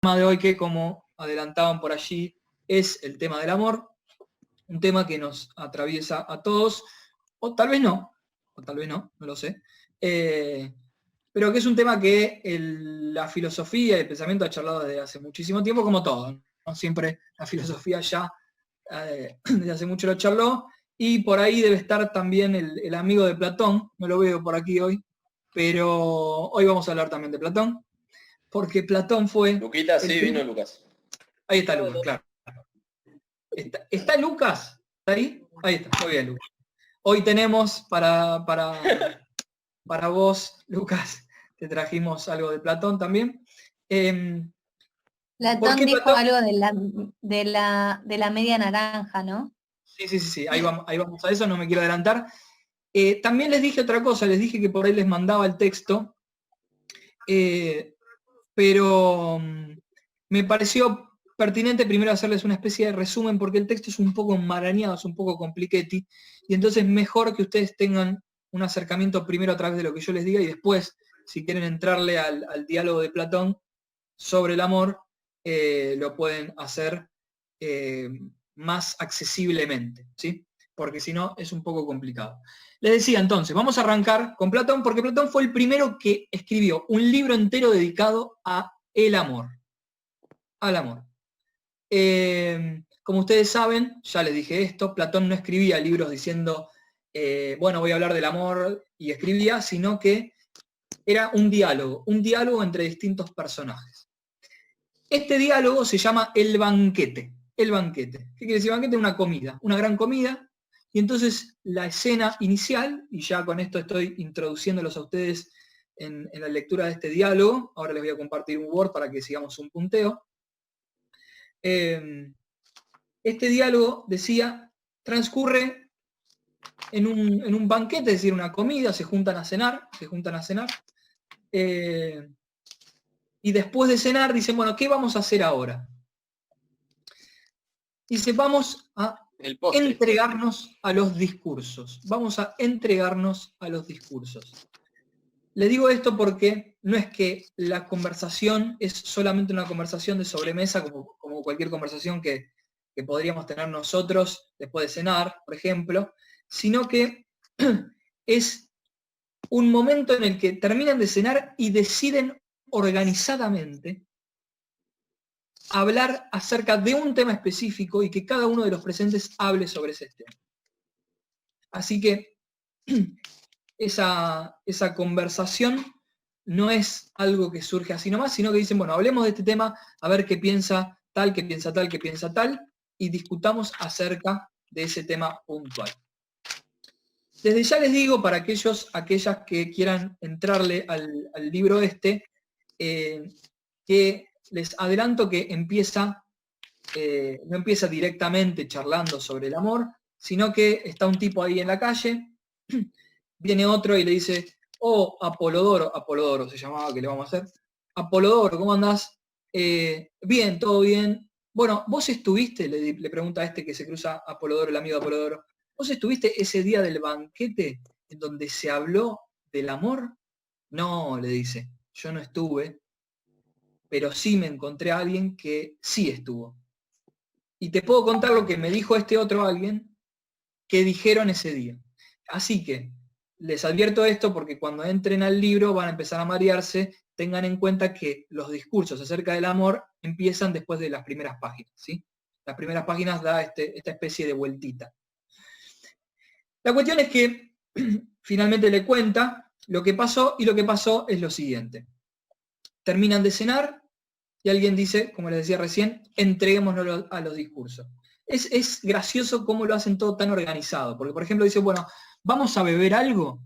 tema de hoy, que como adelantaban por allí, es el tema del amor, un tema que nos atraviesa a todos, o tal vez no, no lo sé, pero que es un tema que la filosofía y el pensamiento ha charlado desde hace muchísimo tiempo, como todo, ¿no? Siempre la filosofía ya desde hace mucho lo charló, y por ahí debe estar también el amigo de Platón, no lo veo por aquí hoy, pero hoy vamos a hablar también de Platón, porque Platón fue Luquita, el sí, vino Lucas. Ahí está Lucas, claro. ¿Está Lucas? ¿Está ahí? Ahí está, muy bien, Lucas. Hoy tenemos para vos, Lucas, te trajimos algo de Platón también. ¿Por Platón qué dijo Platón? algo de la media naranja, ¿no? Sí, ahí vamos a eso, no me quiero adelantar. También les dije otra cosa, les dije que por ahí les mandaba el texto, pero me pareció pertinente primero hacerles una especie de resumen, porque el texto es un poco enmarañado, es un poco compliquetti, y entonces mejor que ustedes tengan un acercamiento primero a través de lo que yo les diga, y después, si quieren entrarle al diálogo de Platón sobre el amor, lo pueden hacer más accesiblemente, ¿sí? Porque si no es un poco complicado. Les decía entonces, vamos a arrancar con Platón, porque Platón fue el primero que escribió un libro entero dedicado a el amor, al amor. Como ustedes saben, ya les dije esto, Platón no escribía libros diciendo, bueno, voy a hablar del amor, y escribía, sino que era un diálogo entre distintos personajes. Este diálogo se llama el banquete. El banquete. ¿Qué quiere decir banquete? Una comida, una gran comida. Y entonces la escena inicial, y ya con esto estoy introduciéndolos a ustedes en la lectura de este diálogo, ahora les voy a compartir un Word para que sigamos un punteo. Este diálogo, decía, transcurre en un banquete, es decir, una comida, se juntan a cenar, y después de cenar dicen, bueno, ¿qué vamos a hacer ahora? Dice, vamos a entregarnos a los discursos. Vamos a entregarnos a los discursos. Le digo esto porque no es que la conversación es solamente una conversación de sobremesa, como cualquier conversación que podríamos tener nosotros después de cenar, por ejemplo, sino que es un momento en el que terminan de cenar y deciden organizadamente hablar acerca de un tema específico y que cada uno de los presentes hable sobre ese tema. Así que esa conversación no es algo que surge así nomás, sino que dicen, bueno, hablemos de este tema, a ver qué piensa tal, qué piensa tal, qué piensa tal, y discutamos acerca de ese tema puntual. Desde ya les digo, para aquellas que quieran entrarle al libro este, que les adelanto que no empieza directamente charlando sobre el amor, sino que está un tipo ahí en la calle, viene otro y le dice, oh, Apolodoro se llamaba, ¿qué le vamos a hacer? Apolodoro, ¿cómo andás? Bien, todo bien. Bueno, vos estuviste, le pregunta a este que se cruza Apolodoro, el amigo de Apolodoro, ¿vos estuviste ese día del banquete en donde se habló del amor? No, le dice, yo no estuve, pero sí me encontré a alguien que sí estuvo. Y te puedo contar lo que me dijo este otro alguien que dijeron ese día. Así que les advierto esto porque cuando entren al libro van a empezar a marearse, tengan en cuenta que los discursos acerca del amor empiezan después de las primeras páginas, ¿sí? Las primeras páginas da esta especie de vueltita. La cuestión es que finalmente le cuenta lo que pasó, y lo que pasó es lo siguiente. Terminan de cenar y alguien dice, como les decía recién, entreguémonos a los discursos. Es gracioso cómo lo hacen todo tan organizado, porque por ejemplo dice, bueno, ¿vamos a beber algo?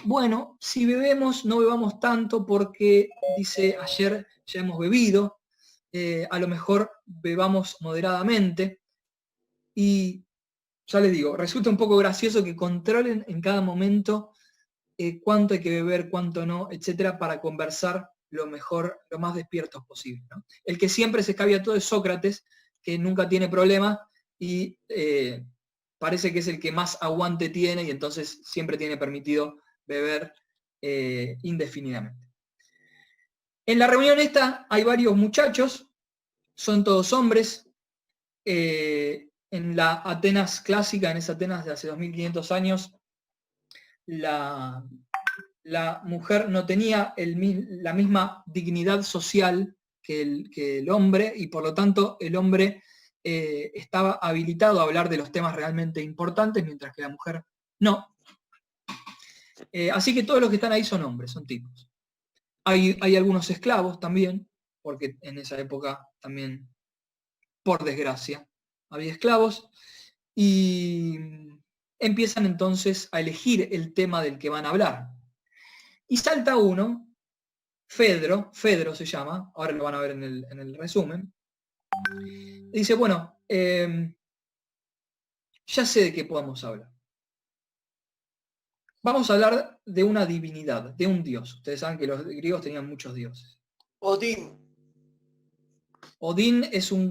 Bueno, si bebemos, no bebamos tanto porque, dice, ayer ya hemos bebido, a lo mejor bebamos moderadamente, y ya les digo, resulta un poco gracioso que controlen en cada momento cuánto hay que beber, cuánto no, etcétera, para conversar lo mejor, lo más despiertos posible, ¿no? El que siempre se escabia todo es Sócrates, que nunca tiene problemas y parece que es el que más aguante tiene y entonces siempre tiene permitido beber indefinidamente. En la reunión esta hay varios muchachos, son todos hombres. En la Atenas clásica, en esa Atenas de hace 2500 años, la mujer no tenía la misma dignidad social que el hombre, y por lo tanto el hombre estaba habilitado a hablar de los temas realmente importantes, mientras que la mujer no. Así que todos los que están ahí son hombres, son tipos. Hay algunos esclavos también, porque en esa época también, por desgracia, había esclavos, y empiezan entonces a elegir el tema del que van a hablar. Y salta uno, Fedro se llama, ahora lo van a ver en el resumen, y dice, bueno, ya sé de qué podemos hablar. Vamos a hablar de una divinidad, de un dios. Ustedes saben que los griegos tenían muchos dioses. Odín. Odín es un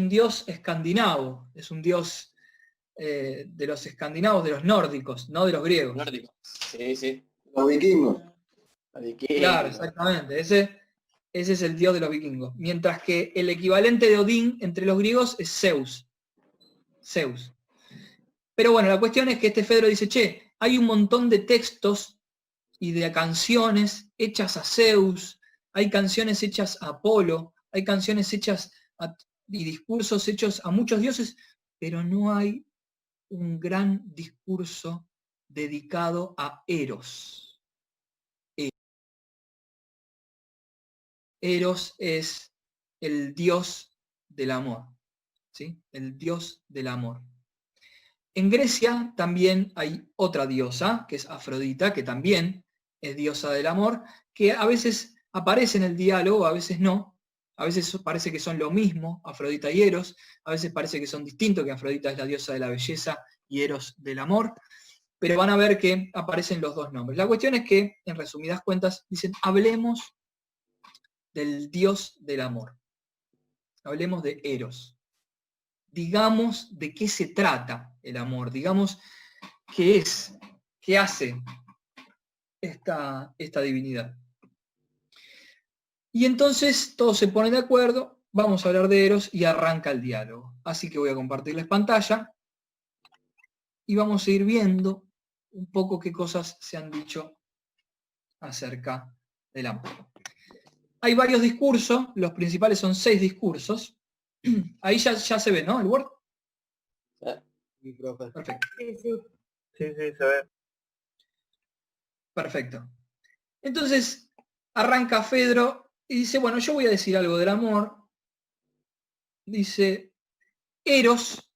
dios escandinavo, es un dios de los escandinavos, de los nórdicos, no de los griegos. Nórdico. Sí, sí. Los vikingos. Claro, exactamente. Ese es el dios de los vikingos. Mientras que el equivalente de Odín entre los griegos es Zeus. Zeus. Pero bueno, la cuestión es que este Fedro dice, che, hay un montón de textos y de canciones hechas a Zeus, hay canciones hechas a Apolo, hay canciones hechas y discursos hechos a muchos dioses, pero no hay un gran discurso dedicado a Eros. Eros es el dios del amor, ¿sí? El dios del amor. En Grecia también hay otra diosa, que es Afrodita, que también es diosa del amor, que a veces aparece en el diálogo, a veces no. A veces parece que son lo mismo, Afrodita y Eros, a veces parece que son distintos, que Afrodita es la diosa de la belleza y Eros del amor, pero van a ver que aparecen los dos nombres. La cuestión es que, en resumidas cuentas, dicen, hablemos del dios del amor. Hablemos de Eros. Digamos de qué se trata el amor, digamos qué es, qué hace esta divinidad. Y entonces todos se ponen de acuerdo, vamos a hablar de Eros y arranca el diálogo. Así que voy a compartirles pantalla y vamos a ir viendo un poco qué cosas se han dicho acerca del amor. Hay varios discursos, los principales son 6 discursos. Ahí ya se ve, ¿no? El Word. Sí, profe. Perfecto. Sí, se ve. Perfecto. Entonces arranca Fedro y dice, bueno, yo voy a decir algo del amor. Dice, Eros,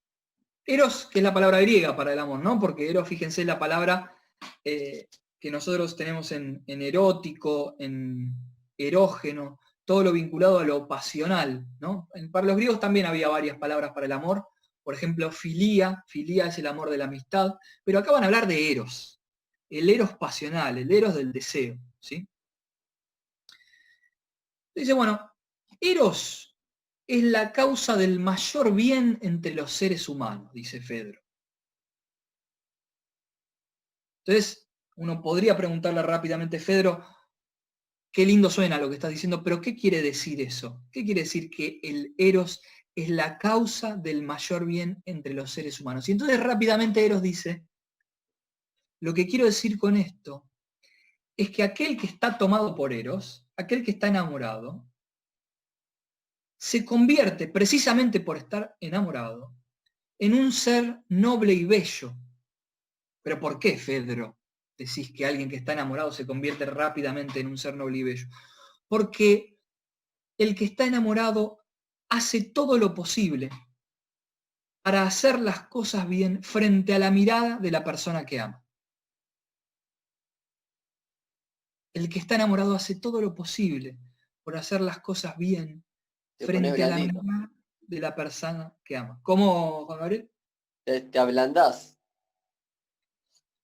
que es la palabra griega para el amor, ¿no? Porque Eros, fíjense, es la palabra que nosotros tenemos en erótico, en erógeno, todo lo vinculado a lo pasional, ¿no? Para los griegos también había varias palabras para el amor. Por ejemplo, filía es el amor de la amistad, pero acá van a hablar de Eros, el Eros pasional, el Eros del deseo, ¿sí? Dice, bueno, Eros es la causa del mayor bien entre los seres humanos, dice Fedro. Entonces, uno podría preguntarle rápidamente, Fedro, qué lindo suena lo que estás diciendo, pero ¿qué quiere decir eso? ¿Qué quiere decir que el Eros es la causa del mayor bien entre los seres humanos? Y entonces rápidamente Eros dice, lo que quiero decir con esto es que aquel que está tomado por Eros, aquel que está enamorado, se convierte, precisamente por estar enamorado, en un ser noble y bello. ¿Pero por qué, Fedro, decís que alguien que está enamorado se convierte rápidamente en un ser noble y bello? Porque el que está enamorado hace todo lo posible para hacer las cosas bien frente a la mirada de la persona que ama. El que está enamorado hace todo lo posible por hacer las cosas bien frente a la mirada de la persona que ama. ¿Cómo, Juan Gabriel? Te ablandás.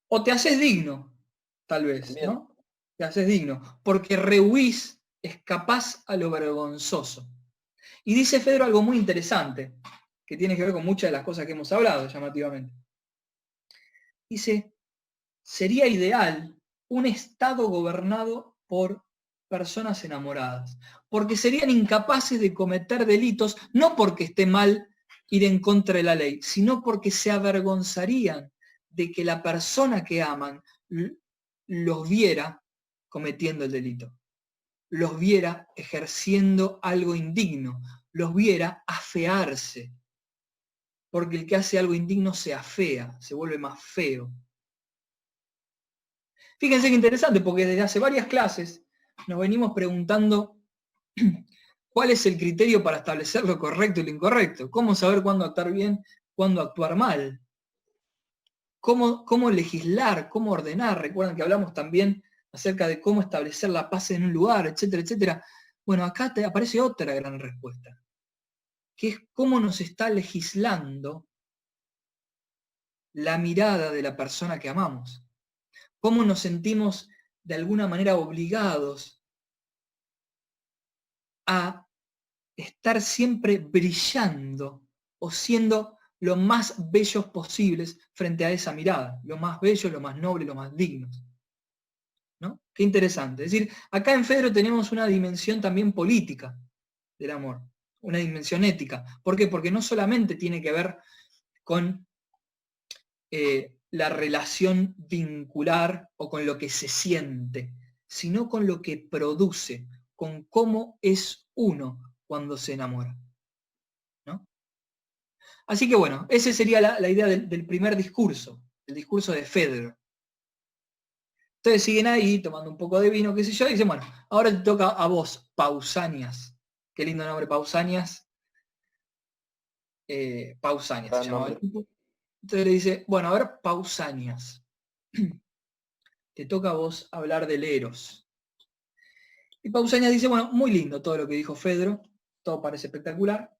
O te haces digno, tal vez, ¿no? Te haces digno, porque rehuís, escapás a lo vergonzoso. Y dice Fedro algo muy interesante, que tiene que ver con muchas de las cosas que hemos hablado llamativamente. Dice, sería ideal un Estado gobernado por personas enamoradas, porque serían incapaces de cometer delitos, no porque esté mal ir en contra de la ley, sino porque se avergonzarían de que la persona que aman los viera cometiendo el delito, los viera ejerciendo algo indigno, los viera afearse, porque el que hace algo indigno se afea, se vuelve más feo. Fíjense qué interesante, porque desde hace varias clases nos venimos preguntando cuál es el criterio para establecer lo correcto y lo incorrecto, cómo saber cuándo actuar bien, cuándo actuar mal, cómo legislar, cómo ordenar. Recuerdan que hablamos también acerca de cómo establecer la paz en un lugar, etcétera, etcétera. Bueno, acá te aparece otra gran respuesta, que es cómo nos está legislando la mirada de la persona que amamos, cómo nos sentimos de alguna manera obligados a estar siempre brillando o siendo lo más bellos posibles frente a esa mirada, lo más bello, lo más noble, lo más dignos. ¿No? Qué interesante. Es decir, acá en Fedro tenemos una dimensión también política del amor, una dimensión ética. ¿Por qué? Porque no solamente tiene que ver con la relación vincular o con lo que se siente, sino con lo que produce, con cómo es uno cuando se enamora. ¿No? Así que bueno, esa sería la idea del primer discurso, el discurso de Fedro. Ustedes siguen ahí tomando un poco de vino, qué sé yo, y dicen, bueno, ahora te toca a vos, Pausanias. Qué lindo nombre, Pausanias. Pausanias se llamaba el tipo. Entonces le dice, bueno, a ver, Pausanias. Te toca a vos hablar del Eros. Y Pausanias dice, bueno, muy lindo todo lo que dijo Fedro, todo parece espectacular,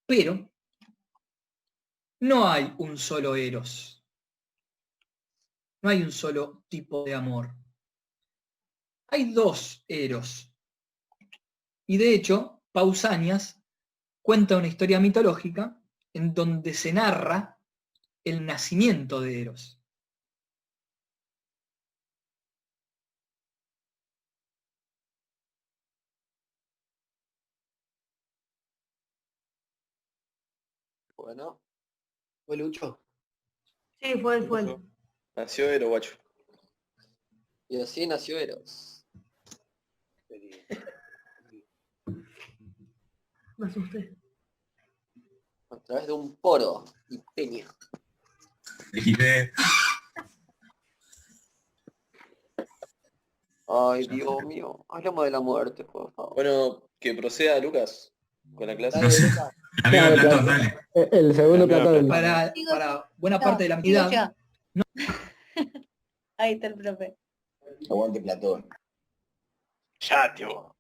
pero no hay un solo Eros. No hay un solo tipo de amor. Hay dos Eros. Y de hecho, Pausanias cuenta una historia mitológica en donde se narra el nacimiento de Eros. Bueno, ¿Fue Lucho? Sí, fue él. Nació Ero, guacho. y así nació Eros. Me asusté. A través de un poro y peña. Elegiré. Ay, Dios mío. Hablamos de la muerte, por favor. Bueno, que proceda Lucas con la clase. No sé. Amigo de Platón, dale. El segundo Platón. Para buena parte de la Digo humanidad, yo. Ahí está el profe. Aguante Platón. Ya, tío.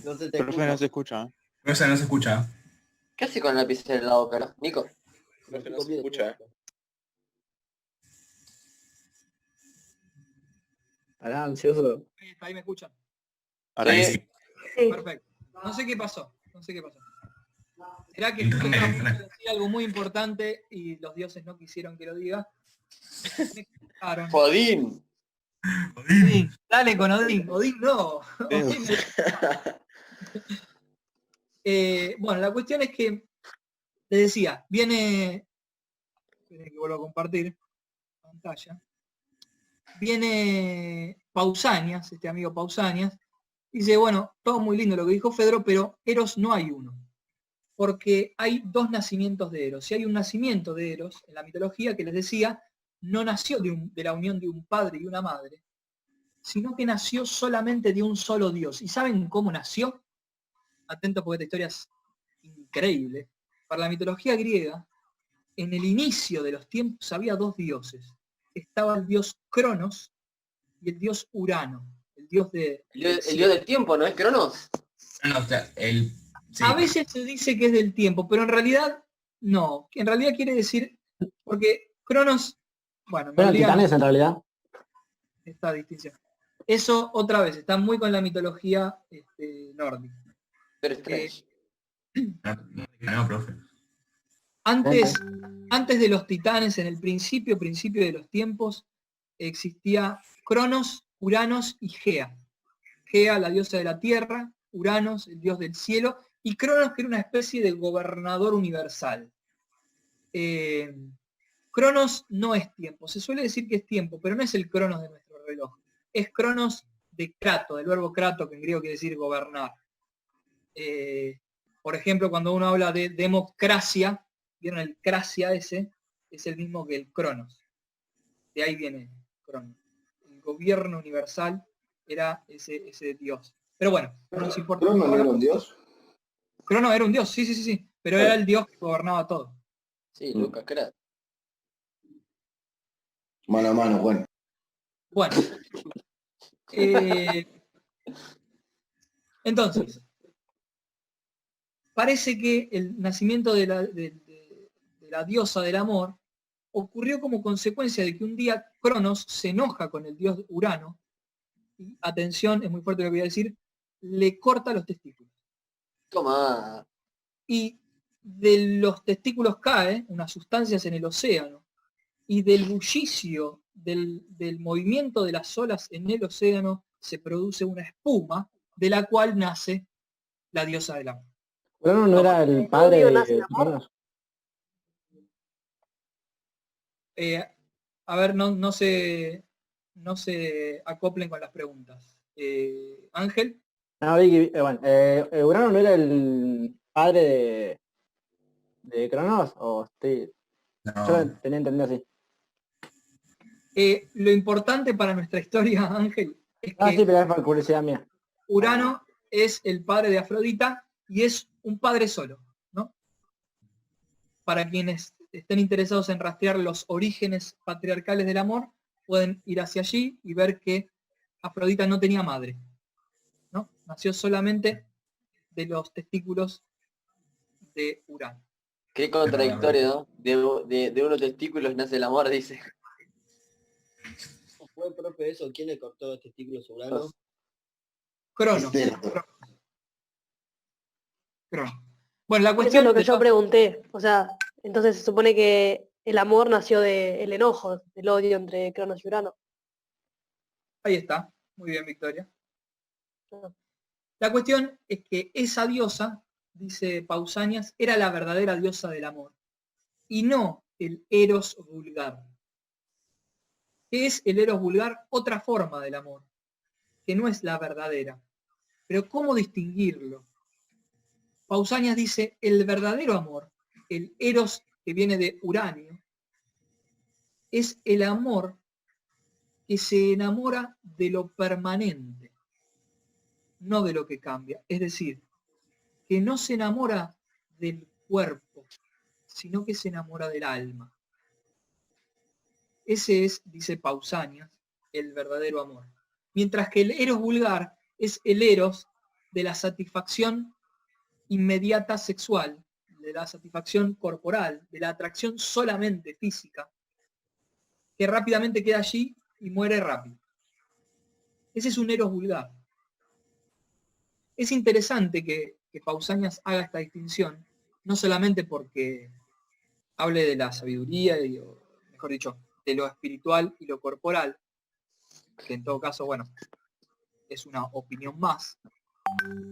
No se te Profe, no se escucha. Esa no se escucha. ¿Qué hace con la lapicera en la boca, Nico? Creo que no se escucha. Pará, ansioso. ahí me escuchan. Ahora ahí sí. Sí. Perfecto. No sé qué pasó. ¿Será que Internet, estaba internet. por decir algo muy importante y los dioses no quisieron que lo diga? Me cagaron. Jodín. Odín, dale con Odín. Odín no. Odín no. Bueno, la cuestión es que, les decía, viene que vuelvo a compartir pantalla, viene Pausanias, este amigo Pausanias, y dice, bueno, todo muy lindo lo que dijo Fedro, pero Eros no hay uno, porque hay dos nacimientos de Eros. Si hay un nacimiento de Eros en la mitología, que les decía, no nació de la unión de un padre y una madre, sino que nació solamente de un solo Dios. ¿Y saben cómo nació? Atentos porque esta historia es increíble. Para la mitología griega, en el inicio de los tiempos había dos dioses. Estaba el dios Cronos y el dios Urano, el dios de... El dios del tiempo, ¿no es Cronos? No, o sea, sí. A veces se dice que es del tiempo, pero en realidad no. En realidad quiere decir, porque Cronos, bueno, me Bueno, olvidan titanes en realidad. esta distinción. Eso otra vez, está muy con la mitología nórdica. Pero Strange. No, profe. Antes de los titanes, en el principio de los tiempos, existía Cronos, Uranos y Gea. Gea, la diosa de la tierra, Uranos, el dios del cielo, y Cronos, que era una especie de gobernador universal. Cronos no es tiempo, se suele decir que es tiempo, pero no es el Cronos de nuestro reloj. Es Cronos de Krato, del verbo Krato, que en griego quiere decir gobernar. Por ejemplo, cuando uno habla de democracia, ¿vieron el cracia ese? Es el mismo que el Cronos. De ahí viene Cronos. El gobierno universal era ese dios. Pero bueno, no nos importa. ¿Crono no era un dios? Cronos era un dios, sí. Pero era el dios que gobernaba todo. Sí, Lucas, crack. Mano a mano, bueno. Bueno. Entonces, parece que el nacimiento de la diosa del amor ocurrió como consecuencia de que un día Cronos se enoja con el dios Urano, y atención, es muy fuerte lo que voy a decir, le corta los testículos. Toma. Y de los testículos cae unas sustancias en el océano, y del bullicio del movimiento de las olas en el océano se produce una espuma de la cual nace la diosa del amor. ¿Crono no era el padre de Cronos? A ver, no se acoplen con las preguntas. Ángel, No, Vicky, bueno, ¿Urano no era el padre de Cronos? ¿O sí? Yo No, tenía entendido así. lo importante para nuestra historia, Ángel, es Ah, sí, que pero es por curiosidad mía. Urano es el padre de Afrodita y es un padre solo, ¿no? Para quienes estén interesados en rastrear los orígenes patriarcales del amor, pueden ir hacia allí y ver que Afrodita no tenía madre, ¿no? Nació solamente de los testículos de Urano. Qué contradictorio, ¿no? De unos testículos nace el amor, dice. ¿Fue propio eso? ¿Quién le cortó los testículos a Urano? Cronos. Cronos. Bueno, la Eso es cuestión... lo que yo pregunté. O sea, entonces se supone que el amor nació del enojo, del odio entre Cronos y Urano. Ahí está. Muy bien, Victoria. Ah. La cuestión es que esa diosa, dice Pausanias, era la verdadera diosa del amor. Y no el Eros vulgar. ¿Qué es el Eros vulgar? Otra forma del amor, que no es la verdadera. Pero ¿cómo distinguirlo? Pausanias dice, el verdadero amor, el Eros que viene de Uranio, es el amor que se enamora de lo permanente, no de lo que cambia. Es decir, que no se enamora del cuerpo, sino que se enamora del alma. Ese es, dice Pausanias, el verdadero amor. Mientras que el Eros vulgar es el Eros de la satisfacción inmediata sexual, de la satisfacción corporal, de la atracción solamente física, que rápidamente queda allí y muere rápido. Ese es un Eros vulgar. Es interesante que Pausanias haga esta distinción, no solamente porque hable de la sabiduría, o mejor dicho, de lo espiritual y lo corporal, que en todo caso, bueno, es una opinión más,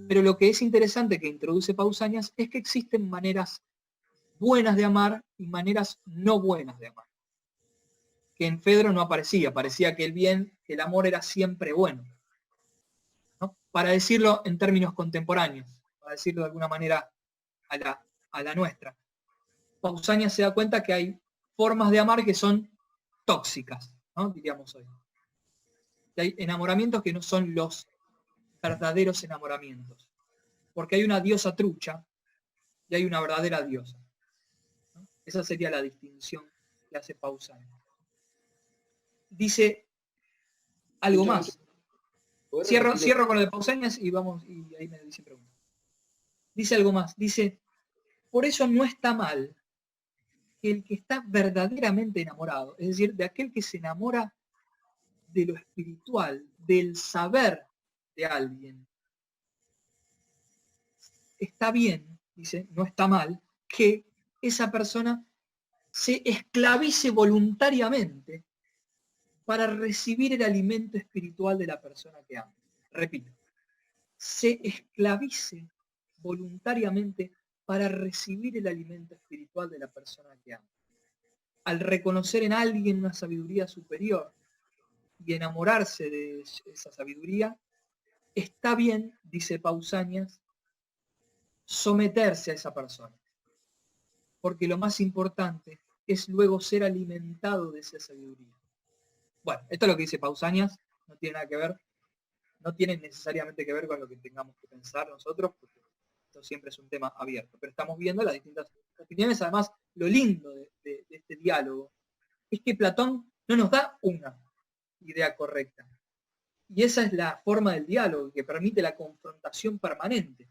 pero lo que es interesante que introduce Pausanias es que existen maneras buenas de amar y maneras no buenas de amar. Que en Fedro no aparecía, parecía que el amor era siempre bueno, ¿no? Para decirlo en términos contemporáneos, para decirlo de alguna manera a la nuestra. Pausanias se da cuenta que hay formas de amar que son tóxicas, ¿no? Diríamos hoy. Que hay enamoramientos que no son los verdaderos enamoramientos. Porque hay una diosa trucha y hay una verdadera diosa, ¿no? Esa sería la distinción que hace Pausanias. Dice algo más. Cierro con lo de Pausanias y vamos, y ahí me dicen preguntas. Dice algo más. Dice, por eso no está mal que el que está verdaderamente enamorado, es decir, de aquel que se enamora de lo espiritual, del saber de alguien, está bien, dice, no está mal, que esa persona se esclavice voluntariamente para recibir el alimento espiritual de la persona que ama. Repito, se esclavice voluntariamente para recibir el alimento espiritual de la persona que ama. Al reconocer en alguien una sabiduría superior y enamorarse de esa sabiduría, está bien, dice Pausanias, someterse a esa persona. Porque lo más importante es luego ser alimentado de esa sabiduría. Bueno, esto es lo que dice Pausanias, no tiene nada que ver, no tiene necesariamente que ver con lo que tengamos que pensar nosotros, porque esto siempre es un tema abierto. Pero estamos viendo las distintas opiniones. Además, lo lindo de este diálogo es que Platón no nos da una idea correcta. Y esa es la forma del diálogo, que permite la confrontación permanente.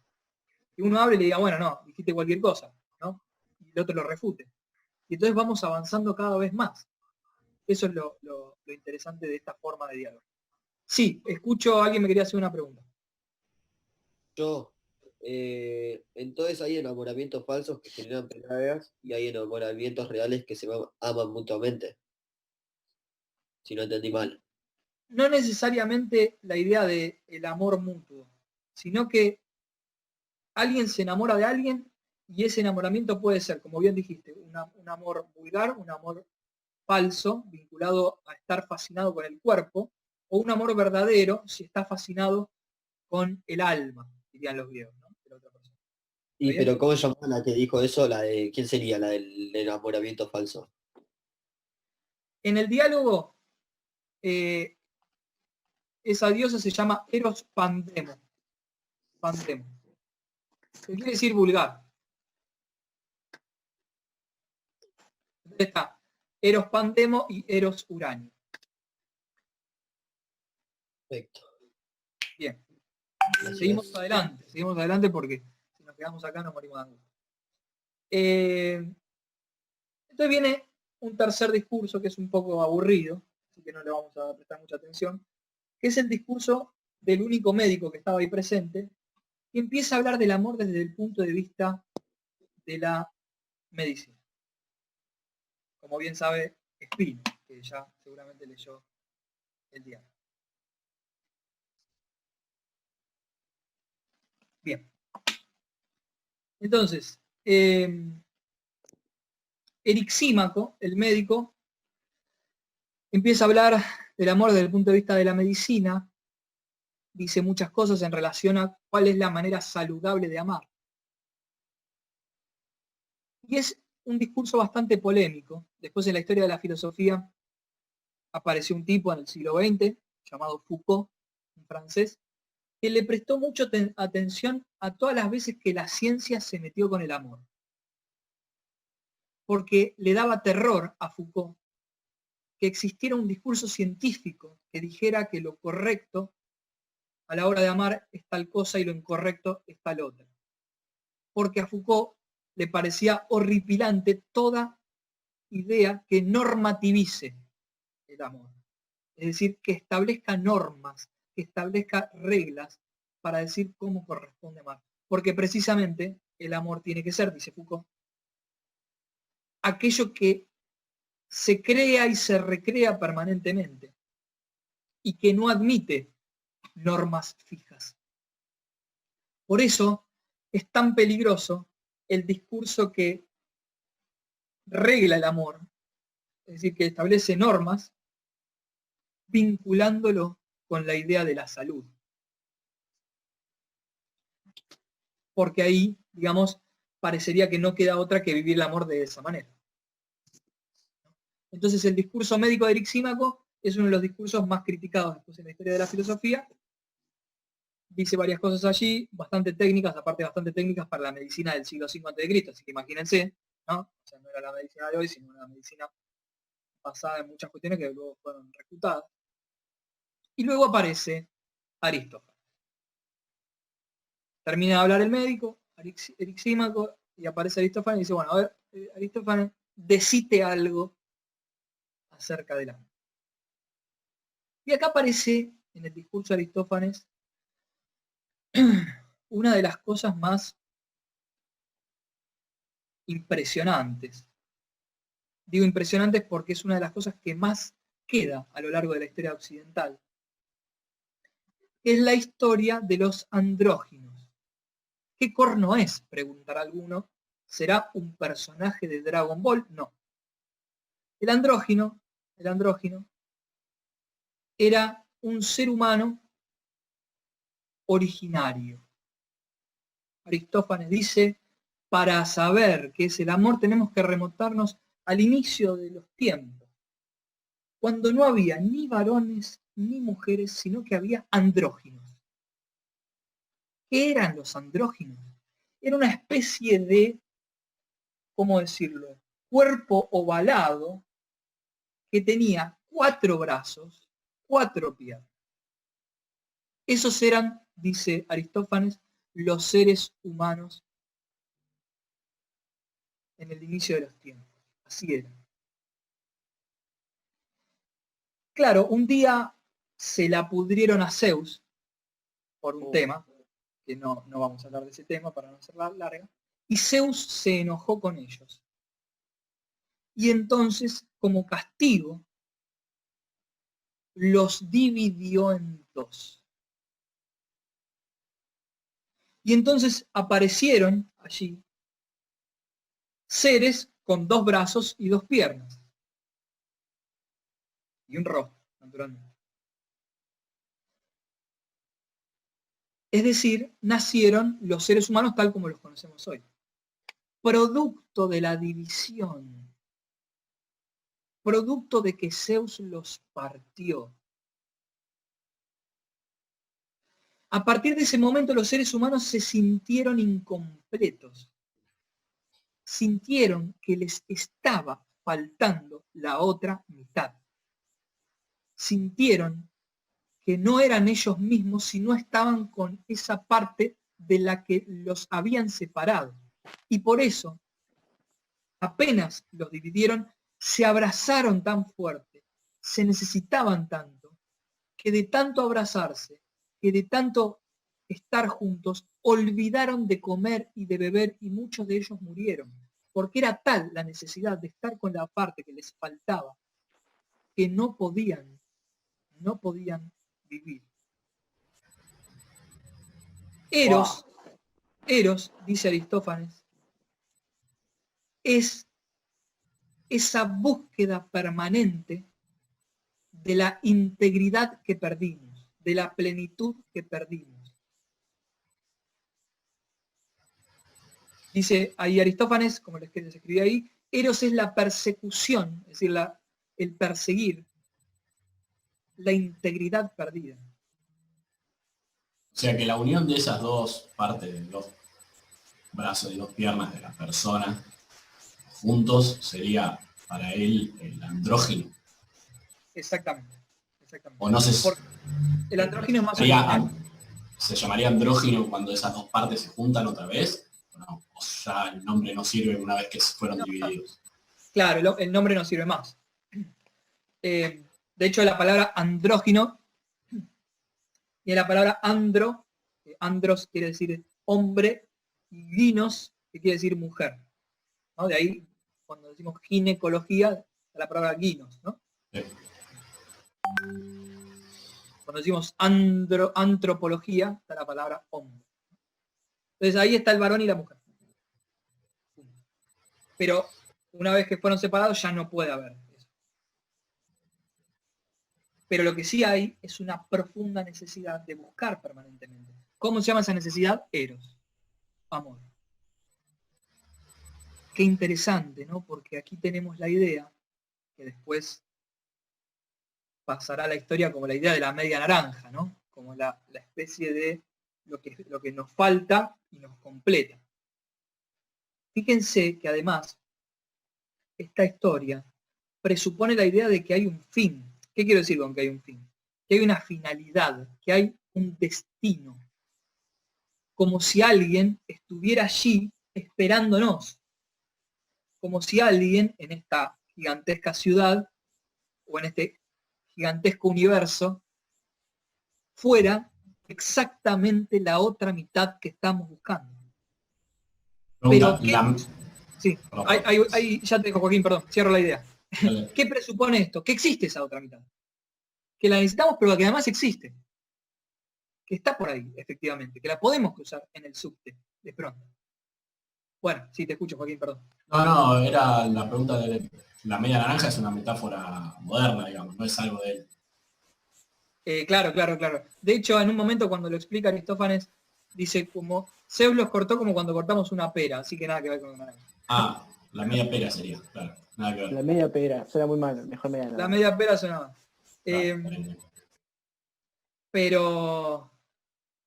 Que uno hable y le diga, bueno, no, dijiste cualquier cosa, ¿no? Y el otro lo refute. Y entonces vamos avanzando cada vez más. Eso es lo interesante de esta forma de diálogo. Sí, escucho a alguien me quería hacer una pregunta. Yo, entonces hay enamoramientos falsos que generan peleas y hay enamoramientos reales que se aman mutuamente. Si no entendí mal. No necesariamente la idea de el amor mutuo, sino que alguien se enamora de alguien y ese enamoramiento puede ser, como bien dijiste, un amor vulgar, un amor falso, vinculado a estar fascinado con el cuerpo, o un amor verdadero si está fascinado con el alma, dirían los griegos, ¿no? De la otra persona. Y ¿Está bien? pero ¿cómo se llama la que dijo eso? La de ¿quién sería la del enamoramiento falso? En el diálogo, esa diosa se llama Eros Pandemo. Pandemo. Que quiere decir vulgar. Entonces está Eros Pandemo y Eros Uranio. Perfecto. Bien. Gracias. Seguimos adelante porque si nos quedamos acá nos morimos de angustia. Entonces viene un tercer discurso que es un poco aburrido, así que no le vamos a prestar mucha atención, que es el discurso del único médico que estaba ahí presente, y empieza a hablar del amor desde el punto de vista de la medicina. Como bien sabe Spino, que ya seguramente leyó el diario. Bien. Entonces, Erixímaco, el médico, empieza a hablar del amor desde el punto de vista de la medicina, dice muchas cosas en relación a cuál es la manera saludable de amar. Y es un discurso bastante polémico. Después en la historia de la filosofía apareció un tipo en el siglo XX, llamado Foucault, un francés, que le prestó mucha atención a todas las veces que la ciencia se metió con el amor. Porque le daba terror a Foucault que existiera un discurso científico que dijera que lo correcto a la hora de amar es tal cosa y lo incorrecto es tal otra. Porque a Foucault le parecía horripilante toda idea que normativice el amor. Es decir, que establezca normas, que establezca reglas para decir cómo corresponde amar. Porque precisamente el amor tiene que ser, dice Foucault, aquello que se crea y se recrea permanentemente y que no admite normas fijas. Por eso es tan peligroso el discurso que regla el amor, es decir, que establece normas vinculándolo con la idea de la salud. Porque ahí, digamos, parecería que no queda otra que vivir el amor de esa manera. Entonces el discurso médico de Erixímaco es uno de los discursos más criticados después en la historia de la filosofía. Dice varias cosas allí, bastante técnicas, aparte bastante técnicas para la medicina del siglo V a.C., así que imagínense, ¿no? O sea, no era la medicina de hoy, sino una medicina basada en muchas cuestiones que luego fueron refutadas. Y luego aparece Aristófanes. Termina de hablar el médico, Erixímaco, y aparece Aristófanes y dice, bueno, a ver, Aristófanes, decite algo acerca del amor. Y acá aparece, en el discurso de Aristófanes, una de las cosas más impresionantes. Digo impresionantes porque es una de las cosas que más queda a lo largo de la historia occidental. Es la historia de los andróginos. ¿Qué corno es?, preguntará alguno. ¿Será un personaje de Dragon Ball? No. El andrógino era un ser humano originario. Aristófanes dice, para saber qué es el amor tenemos que remontarnos al inicio de los tiempos, cuando no había ni varones ni mujeres, sino que había andróginos. ¿Qué eran los andróginos? Era una especie de, ¿cómo decirlo?, cuerpo ovalado que tenía 4 brazos, 4 piernas. Esos eran, dice Aristófanes, los seres humanos en el inicio de los tiempos. Así eran. Claro, un día se la pudrieron a Zeus por un tema, que no vamos a hablar de ese tema para no hacerla larga, y Zeus se enojó con ellos. Y entonces, como castigo, los dividió en 2. Y entonces aparecieron allí seres con 2 brazos y 2 piernas. Y un rostro, naturalmente. Es decir, nacieron los seres humanos tal como los conocemos hoy. Producto de la división. Producto de que Zeus los partió. A partir de ese momento los seres humanos se sintieron incompletos. Sintieron que les estaba faltando la otra mitad. Sintieron que no eran ellos mismos, sino estaban con esa parte de la que los habían separado. Y por eso, apenas los dividieron, se abrazaron tan fuerte, se necesitaban tanto, que de tanto abrazarse, que de tanto estar juntos, olvidaron de comer y de beber, y muchos de ellos murieron, porque era tal la necesidad de estar con la parte que les faltaba, que no podían vivir. Eros, dice Aristófanes, es esa búsqueda permanente de la integridad que perdimos, de la plenitud que perdimos. Dice ahí Aristófanes, como les escribí ahí, Eros es la persecución, es decir, el perseguir la integridad perdida. O sea que la unión de esas 2 partes, de 2 brazos y 2 piernas de la persona, juntos, sería para él el andrógino. Exactamente. O no sé, porque el andrógino es más ¿se llamaría andrógino cuando esas 2 partes se juntan otra vez? No, o ya el nombre no sirve una vez que fueron divididos. Claro, el nombre no sirve más. De hecho, la palabra andrógino y la palabra andros quiere decir hombre, y ginos, que quiere decir mujer, ¿no? De ahí, cuando decimos ginecología, está la palabra ginos, ¿no? Sí. Cuando decimos antropología, está la palabra hombre. Entonces ahí está el varón y la mujer. Pero una vez que fueron separados ya no puede haber eso. Pero lo que sí hay es una profunda necesidad de buscar permanentemente. ¿Cómo se llama esa necesidad? Eros. Amor. Qué interesante, ¿no? Porque aquí tenemos la idea, que después pasará a la historia como la idea de la media naranja, ¿no? Como la especie de lo que nos falta y nos completa. Fíjense que además esta historia presupone la idea de que hay un fin. ¿Qué quiero decir con que hay un fin? Que hay una finalidad, que hay un destino. Como si alguien estuviera allí esperándonos. Como si alguien en esta gigantesca ciudad o en este gigantesco universo fuera exactamente la otra mitad que estamos buscando. Pregunta, Pero Sí, Perdón, ya te dejo, Joaquín, perdón, cierro la idea. dale. ¿Qué presupone esto? Que existe esa otra mitad. Que la necesitamos, pero que además existe. Que está por ahí, efectivamente. Que la podemos cruzar en el subte, de pronto. Bueno, sí, te escucho, Joaquín, perdón. No, era la pregunta de la media naranja, es una metáfora moderna, digamos, no es algo de él. Claro. De hecho, en un momento cuando lo explica Aristófanes, dice como, Zeus los cortó como cuando cortamos una pera, así que nada que ver con una naranja. Ah, la media pera sería, claro, nada que ver. La media pera, suena muy mal, mejor media La naranja. media pera suena más. Claro, por Pero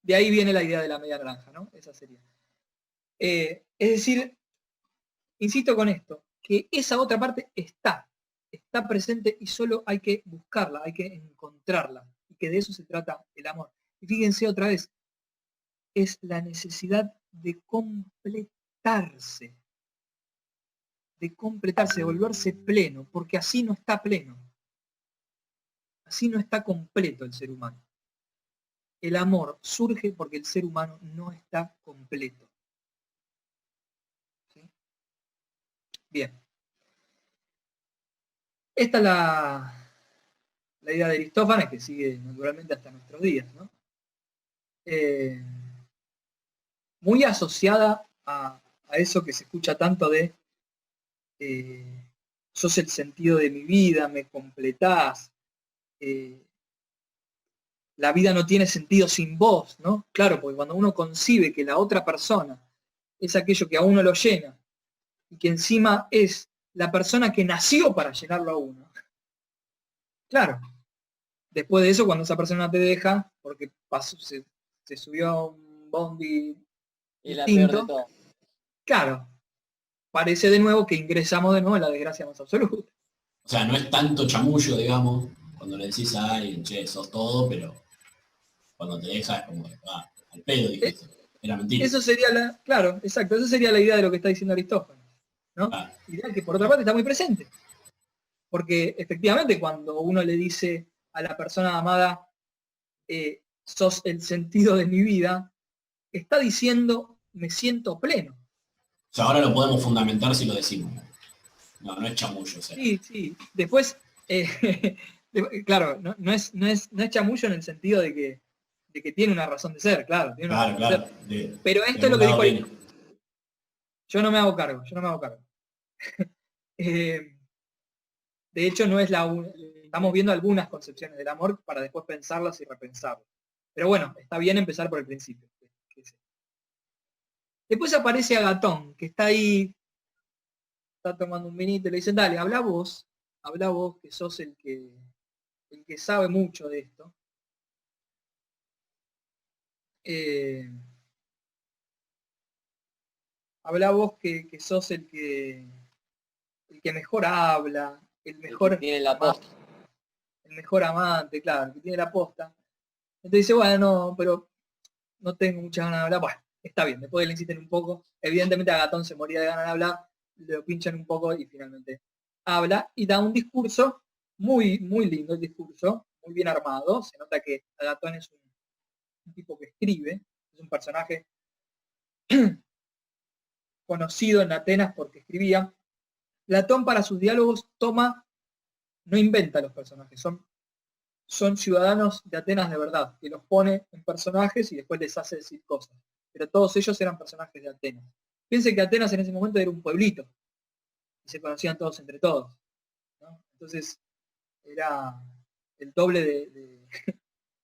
de ahí viene la idea de la media naranja, ¿no? Esa sería. Es decir, insisto con esto, que esa otra parte está presente y solo hay que buscarla, hay que encontrarla, y que de eso se trata el amor. Y fíjense otra vez, es la necesidad de completarse, de volverse pleno, porque así no está pleno, así no está completo el ser humano. El amor surge porque el ser humano no está completo. ¿Sí? Bien. Esta es la idea de Aristófanes, que sigue naturalmente hasta nuestros días, ¿no? Muy asociada a eso que se escucha tanto de sos el sentido de mi vida, me completás, la vida no tiene sentido sin vos, ¿no? Claro, porque cuando uno concibe que la otra persona es aquello que a uno lo llena y que encima es la persona que nació para llenarlo a uno, claro, después de eso, cuando esa persona te deja, porque se subió a un bondi Y la peor de distinto, todas. claro, parece de nuevo que ingresamos de nuevo en la desgracia más absoluta. O sea, no es tanto chamullo, digamos, cuando le decís a alguien, che, sos todo, pero cuando te deja es como, al pedo dijiste, era mentira. Eso sería claro, exacto, esa sería la idea de lo que está diciendo Aristófanes, ¿no? Ah. Idea que por otra parte está muy presente. Porque efectivamente cuando uno le dice a la persona amada, sos el sentido de mi vida, está diciendo, me siento pleno. O sea, ahora lo podemos fundamentar si lo decimos. No es chamullo. O sea. Sí. Después, claro, no es chamullo en el sentido de que tiene una razón de ser, claro. Tiene una razón de ser. Pero esto es lo que dijo ahí. Yo no me hago cargo. De hecho, no es estamos viendo algunas concepciones del amor para después pensarlas y repensarlas. Pero bueno, está bien empezar por el principio. Después aparece Agatón, que está ahí, está tomando un vinito y le dicen, dale, habla vos, que sos el que sabe mucho de esto. Habla vos que sos el que mejor habla, el mejor tiene la posta. El mejor amante, claro, que tiene la posta. Entonces dice, bueno, no, pero no tengo muchas ganas de hablar. Bueno, está bien, después le insisten un poco. Evidentemente Agatón se moría de ganas de hablar, lo pinchan un poco y finalmente habla y da un discurso muy, muy lindo, el discurso, muy bien armado. Se nota que Agatón es un tipo que escribe, es un personaje conocido en Atenas porque escribía. Platón para sus diálogos no inventa los personajes, son ciudadanos de Atenas de verdad, que los pone en personajes y después les hace decir cosas. Pero todos ellos eran personajes de Atenas. Piensen que Atenas en ese momento era un pueblito y se conocían todos entre todos, ¿no? Entonces era el doble de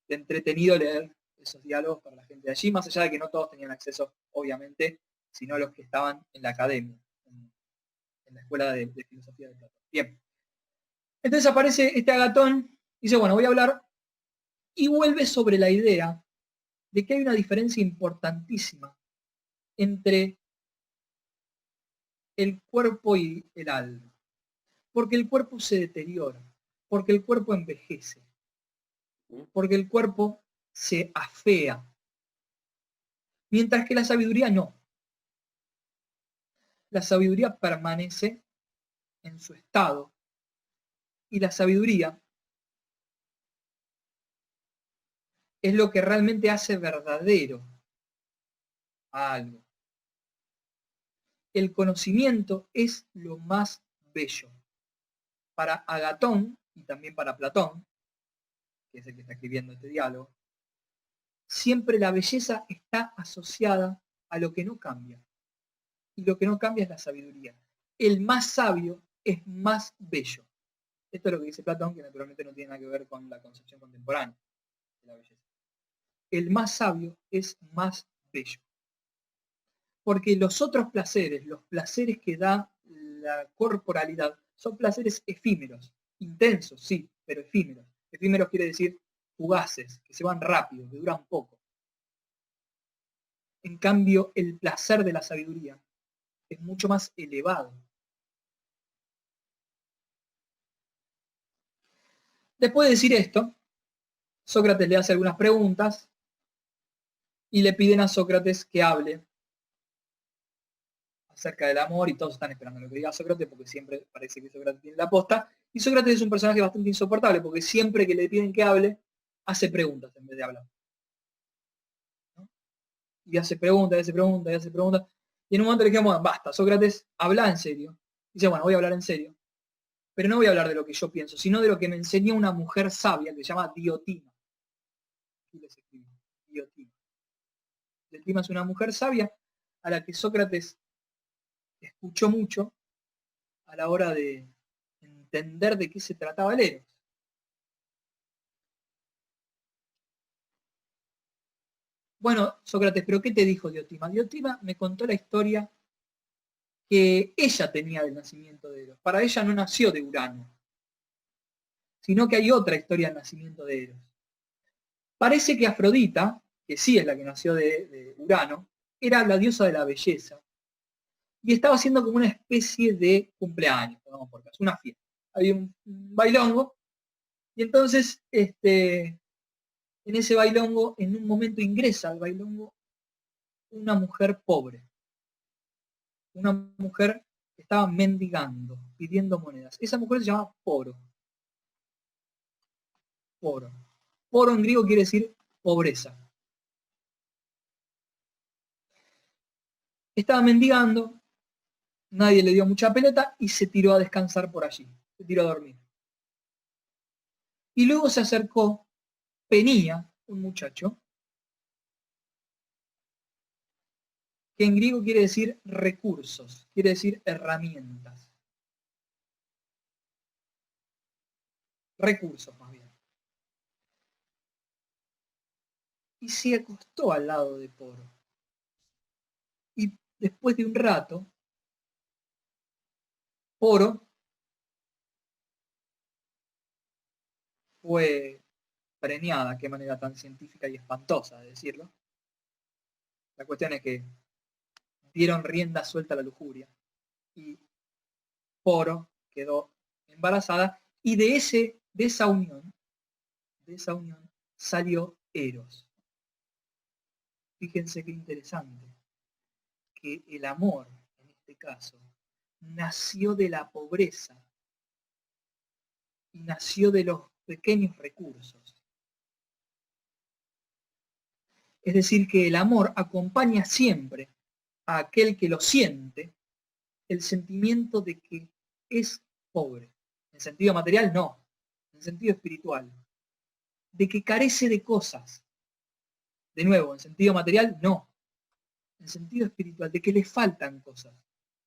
entretenido leer esos diálogos para la gente de allí, más allá de que no todos tenían acceso, obviamente, sino los que estaban en la academia, en la escuela de filosofía de Platón. Bien. Entonces aparece este Agatón y dice, bueno, voy a hablar, y vuelve sobre la idea de que hay una diferencia importantísima entre el cuerpo y el alma. Porque el cuerpo se deteriora, porque el cuerpo envejece, porque el cuerpo se afea, mientras que la sabiduría no. La sabiduría permanece en su estado, y la sabiduría es lo que realmente hace verdadero a algo. el conocimiento es lo más bello. Para Agatón, y también para Platón, que es el que está escribiendo este diálogo, siempre la belleza está asociada a lo que no cambia. Y lo que no cambia es la sabiduría. El más sabio es más bello. Esto es lo que dice Platón, que naturalmente no tiene nada que ver con la concepción contemporánea de la belleza. El más sabio es más bello. Porque los otros placeres, los placeres que da la corporalidad, son placeres efímeros, intensos, sí, pero efímeros. Efímeros quiere decir fugaces, que se van rápido, que duran poco. En cambio, el placer de la sabiduría es mucho más elevado. Después de decir esto, Sócrates le hace algunas preguntas y le piden a Sócrates que hable acerca del amor, y todos están esperando lo que diga Sócrates porque siempre parece que Sócrates tiene la posta. Y Sócrates es un personaje bastante insoportable porque siempre que le piden que hable, hace preguntas en vez de hablar. ¿No? Y hace preguntas, y hace preguntas, y hace preguntas. Y en un momento le dijimos, bueno, basta, Sócrates, habla en serio. Y dice, bueno, voy a hablar en serio. Pero no voy a hablar de lo que yo pienso, sino de lo que me enseñó una mujer sabia que se llama Diotima. Aquí les escribo, Diotima. Diotima es una mujer sabia a la que Sócrates escuchó mucho a la hora de entender de qué se trataba el Eros. Bueno, Sócrates, ¿pero qué te dijo Diotima? Diotima me contó la historia que ella tenía del nacimiento de Eros. Para ella no nació de Urano, sino que hay otra historia del nacimiento de Eros. Parece que Afrodita, que sí es la que nació de Urano, era la diosa de la belleza. Y estaba haciendo como una especie de cumpleaños, pongamos por caso, una fiesta. Había un bailongo, y entonces en ese bailongo, en un momento ingresa al bailongo una mujer pobre. Una mujer que estaba mendigando, pidiendo monedas. Esa mujer se llama Poro. Poro. Poro en griego quiere decir pobreza. Estaba mendigando, nadie le dio mucha pelota y se tiró a descansar por allí. Se tiró a dormir. Y luego se acercó Penía, un muchacho, que en griego quiere decir recursos, quiere decir herramientas. Recursos, más bien. Y se acostó al lado de Poro. Y después de un rato, Poro fue preñada, qué manera tan científica y espantosa de decirlo. La cuestión es que dieron rienda suelta a la lujuria y Poro quedó embarazada y de esa unión salió Eros. Fíjense qué interesante que el amor, en este caso, nació de la pobreza y nació de los pequeños recursos. Es decir, que el amor acompaña siempre a aquel que lo siente el sentimiento de que es pobre. En sentido material, no. En sentido espiritual. De que carece de cosas. De nuevo, en sentido material, no. En sentido espiritual, de que le faltan cosas.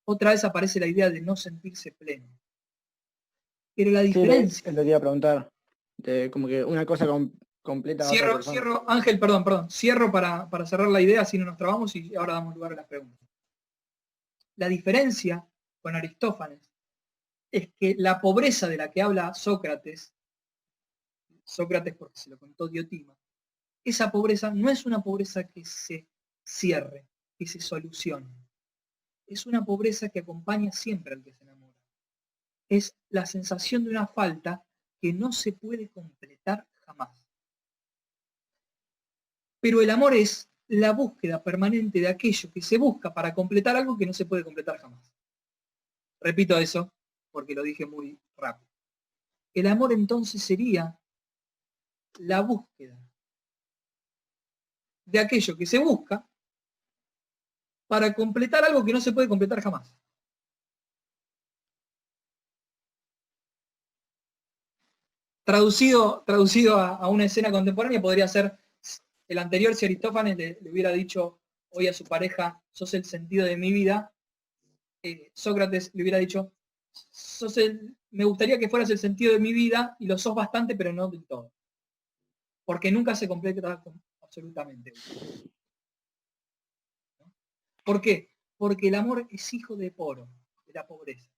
Otra vez aparece la idea de no sentirse pleno. Pero la diferencia... Sí, le iba a preguntar. Como que una cosa completa. Cierro, Ángel, perdón. Cierro para cerrar la idea, si no nos trabamos y ahora damos lugar a las preguntas. La diferencia con Aristófanes es que la pobreza de la que habla Sócrates porque se lo contó Diotima, esa pobreza no es una pobreza que se cierre, que se solucione. Es una pobreza que acompaña siempre al que se enamora. Es la sensación de una falta que no se puede completar jamás. Pero el amor es la búsqueda permanente de aquello que se busca para completar algo que no se puede completar jamás. Repito eso porque lo dije muy rápido. El amor entonces sería la búsqueda de aquello que se busca para completar algo que no se puede completar jamás. Traducido a una escena contemporánea podría ser el anterior, si Aristófanes le hubiera dicho hoy a su pareja, sos el sentido de mi vida, Sócrates le hubiera dicho, me gustaría que fueras el sentido de mi vida y lo sos bastante, pero no del todo. Porque nunca se completa absolutamente. ¿Por qué? Porque el amor es hijo de Poro, de la pobreza.